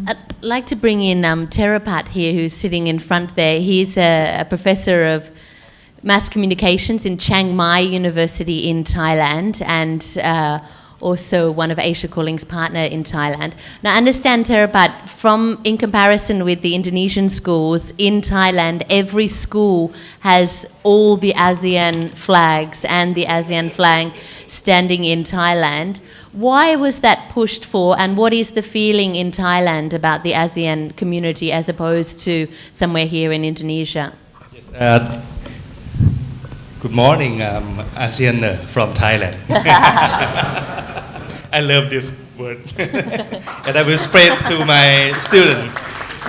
I'd like to bring in Therapat here, who's sitting in front there. He's a professor of mass communications in Chiang Mai University in Thailand, and also one of Asia Calling's partner in Thailand. Now, I understand, Therapat, in comparison with the Indonesian schools, in Thailand, every school has all the ASEAN flags and the ASEAN flag standing in Thailand. Why was that pushed for, and what is the feeling in Thailand about the ASEAN community as opposed to somewhere here in Indonesia? Yes, good morning, ASEAN from Thailand. I love this word. And I will spread to my students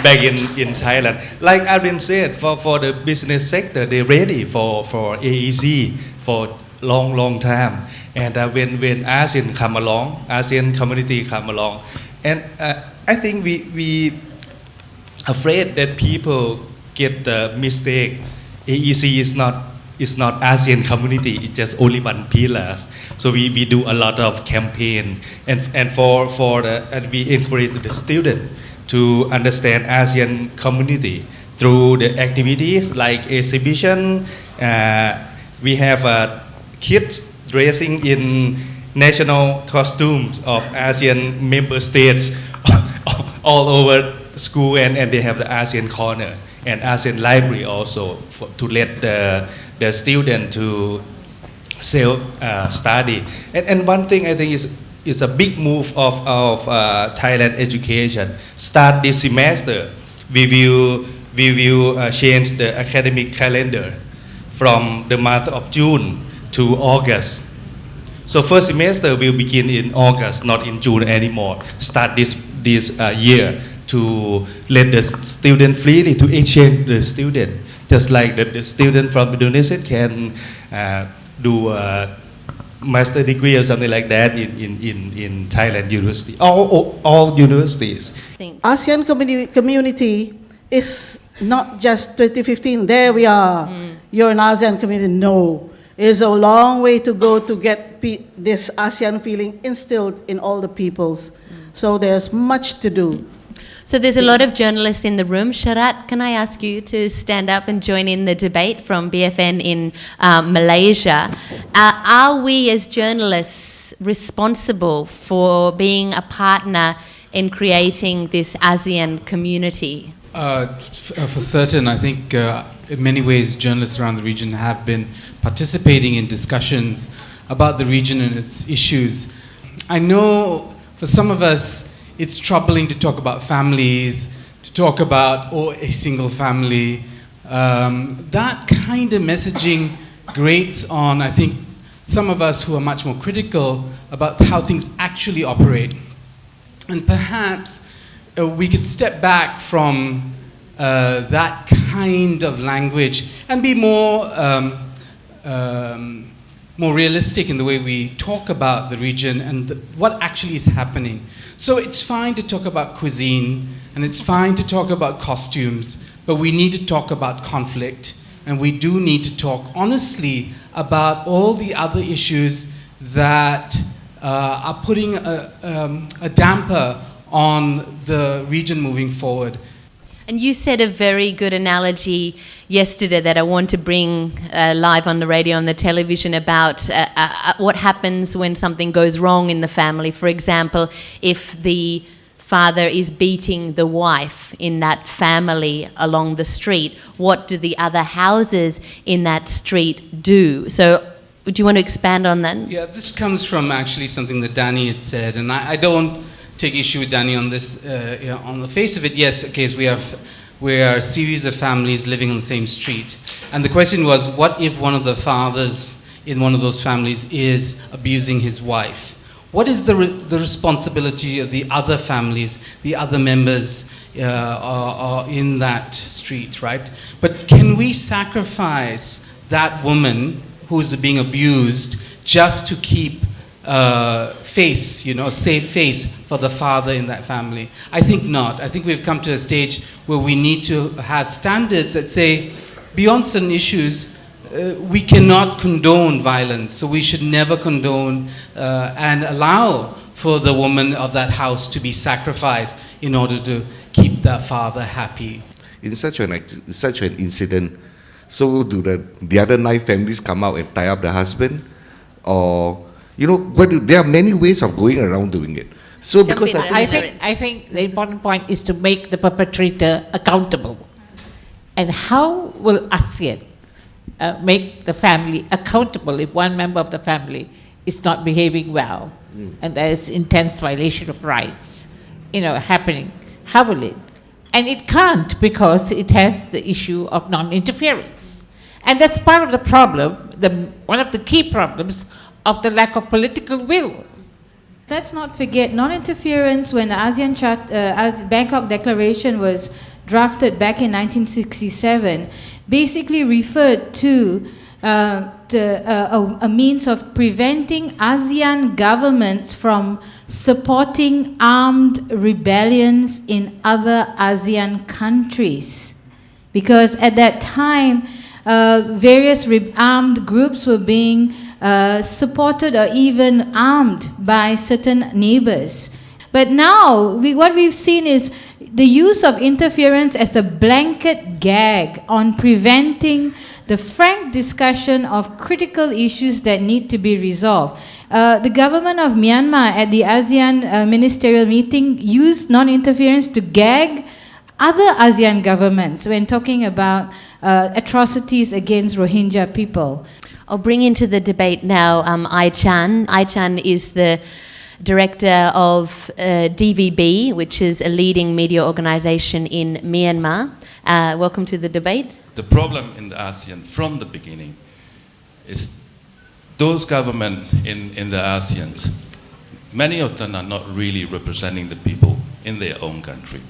back in Thailand. Like Arvind said, for the business sector, they're ready for AEC for long time. And when ASEAN come along, ASEAN community come along, and I think we afraid that people get the mistake. AEC is not ASEAN community. It's just only one pillar. So we do a lot of campaign, and we encourage the student to understand ASEAN community through the activities like exhibition. We have kids dressing in national costumes of ASEAN member states all over school, and they have the ASEAN corner and ASEAN library also to let the student to self-study. And one thing I think is a big move of Thailand education. Start this semester, we will change the academic calendar from the month of June to August. So first semester will begin in August, not in June anymore. Start this year to let the student freely to exchange the student, just like the student from Indonesia can do a master degree or something like that in Thailand university, all universities. ASEAN community is not just 2015, there we are, you're an ASEAN community. No, it's a long way to go to get this ASEAN feeling instilled in all the peoples. So there's much to do. So there's a lot of journalists in the room. Sharat, can I ask you to stand up and join in the debate from BFN in Malaysia? Are we as journalists responsible for being a partner in creating this ASEAN community? For certain, I think in many ways journalists around the region have been participating in discussions about the region and its issues. I know for some of us it's troubling to talk about families, to talk about a single family. That kind of messaging grates on, I think, some of us who are much more critical about how things actually operate. And perhaps we could step back from that kind of language and be more realistic in the way we talk about the region and what actually is happening. So it's fine to talk about cuisine, and it's fine to talk about costumes, but we need to talk about conflict, and we do need to talk honestly about all the other issues that are putting a damper on the region moving forward. And you said a very good analogy yesterday that I want to bring live on the radio and the television about what happens when something goes wrong in the family. For example, if the father is beating the wife in that family along the street, what do the other houses in that street do? So would you want to expand on that? Yeah, this comes from actually something that Danny had said, and I don't take issue with Danny on this. On the face of it, yes, okay, so we are a series of families living on the same street. And the question was, what if one of the fathers in one of those families is abusing his wife? What is the responsibility of the other families, the other members are in that street, right? But can we sacrifice that woman who's being abused just to keep face, a safe face for the father in that family? I think not. I think we've come to a stage where we need to have standards that say, beyond certain issues, we cannot condone violence, so we should never condone and allow for the woman of that house to be sacrificed in order to keep that father happy. In such an incident, so do the other 9 families come out and tie up the husband? Or, there are many ways of going around doing it. So Jump because in, I think the important point is to make the perpetrator accountable. And how will ASEAN make the family accountable if one member of the family is not behaving well and there is intense violation of rights, happening? How will it? And it can't, because it has the issue of non-interference. And that's part of the problem, one of the key problems of the lack of political will. Let's not forget, non-interference, when the ASEAN Bangkok Declaration was drafted back in 1967, basically referred to a means of preventing ASEAN governments from supporting armed rebellions in other ASEAN countries. Because at that time, various armed groups were being supported or even armed by certain neighbors. But now, what we've seen is the use of interference as a blanket gag on preventing the frank discussion of critical issues that need to be resolved. The government of Myanmar at the ASEAN ministerial meeting used non-interference to gag other ASEAN governments when talking about atrocities against Rohingya people. I'll bring into the debate now Ai Chan. Ai Chan is the director of DVB, which is a leading media organisation in Myanmar. Welcome to the debate. The problem in the ASEAN from the beginning is those governments in the ASEANs, many of them are not really representing the people in their own country.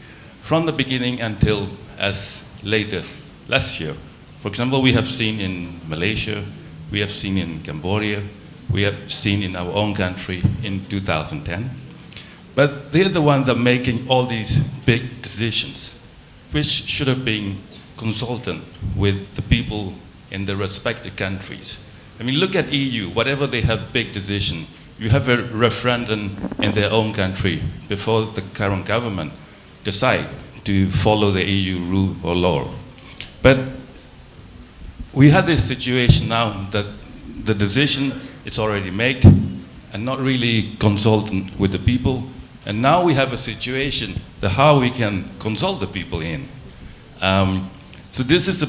From the beginning until as late as last year. For example, we have seen in Malaysia, we have seen in Cambodia, we have seen in our own country in 2010. But they're the ones that are making all these big decisions, which should have been consulted with the people in the respective countries. I mean, look at EU, whatever they have big decision, you have a referendum in their own country before the current government decide to follow the EU rule or law. But we have this situation now that the decision it's already made and not really consulting with the people. And now we have a situation that how we can consult the people in. So this is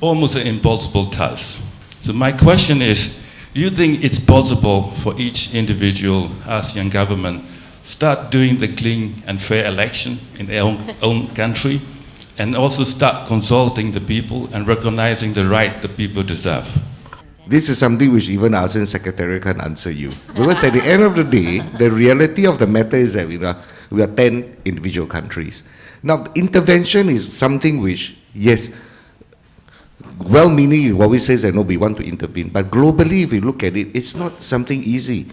almost an impossible task. So my question is, do you think it's possible for each individual ASEAN government start doing the clean and fair election in their own country, and also start consulting the people and recognizing the right the people deserve? This is something which even ASEAN Secretary can answer you. Because at the end of the day, the reality of the matter is that we are 10 individual countries. Now, intervention is something which, yes, well-meaning, it always says that no, we want to intervene. But globally, if you look at it, it's not something easy.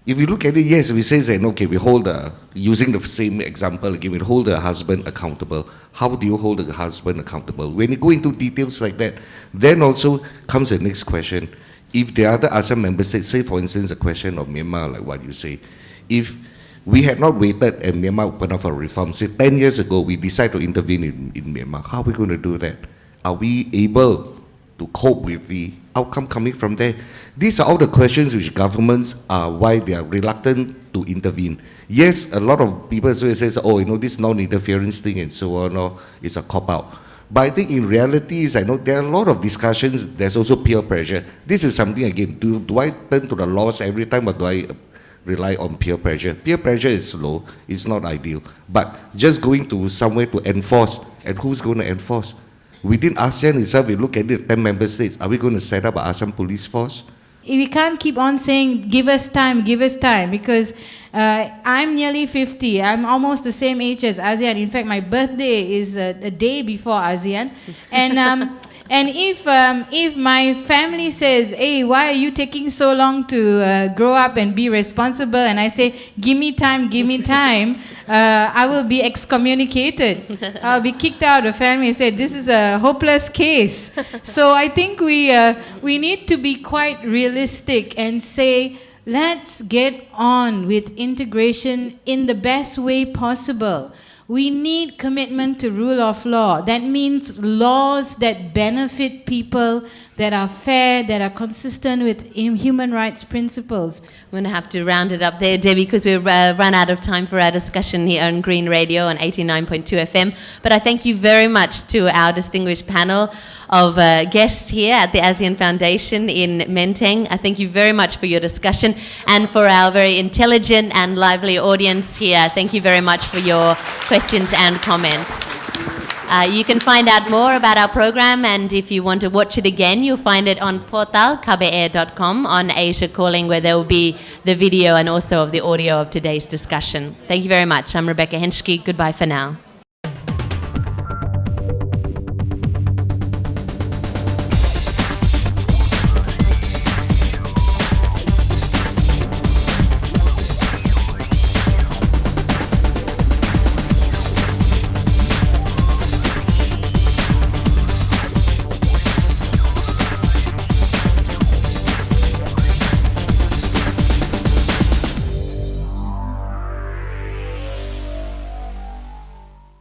If you look at it, yes, we say that, okay, we hold, using the same example again, we hold the husband accountable. How do you hold the husband accountable? When you go into details like that, then also comes the next question. If the other ASEAN member states, say for instance, the question of Myanmar, like what you say, if we had not waited and Myanmar opened up for reform, say 10 years ago, we decide to intervene in Myanmar, how are we going to do that? Are we able to cope with the outcome coming from there? These are all the questions which governments are, why they are reluctant to intervene. Yes, a lot of people say, oh, this non-interference thing and so on, is a cop-out. But I think in reality, I know there are a lot of discussions, there's also peer pressure. This is something, again, do I turn to the laws every time, or do I rely on peer pressure? Peer pressure is slow, it's not ideal. But just going to somewhere to enforce, and who's going to enforce? Within ASEAN itself, we look at the 10 member states, are we going to set up an ASEAN police force? We can't keep on saying, give us time, because I'm nearly 50. I'm almost the same age as ASEAN. In fact, my birthday is a day before ASEAN. And if my family says, hey, why are you taking so long to grow up and be responsible? And I say, give me time, I will be excommunicated. I'll be kicked out of the family and say, this is a hopeless case. So I think we need to be quite realistic and say, Let's get on with integration in the best way possible. We need commitment to rule of law. That means laws that benefit people, that are fair, that are consistent with human rights principles. We're going to have to round it up there, Debbie, because we've run out of time for our discussion here on Green Radio on 89.2 FM. But I thank you very much to our distinguished panel of guests here at the ASEAN Foundation in Menteng. I thank you very much for your discussion, and for our very intelligent and lively audience here. Thank you very much for your questions and comments. You can find out more about our program, and if you want to watch it again, you'll find it on portal kbr.com on Asia Calling, where there will be the video and also of the audio of today's discussion. Thank you very much. I'm Rebecca Henschke. Goodbye for now.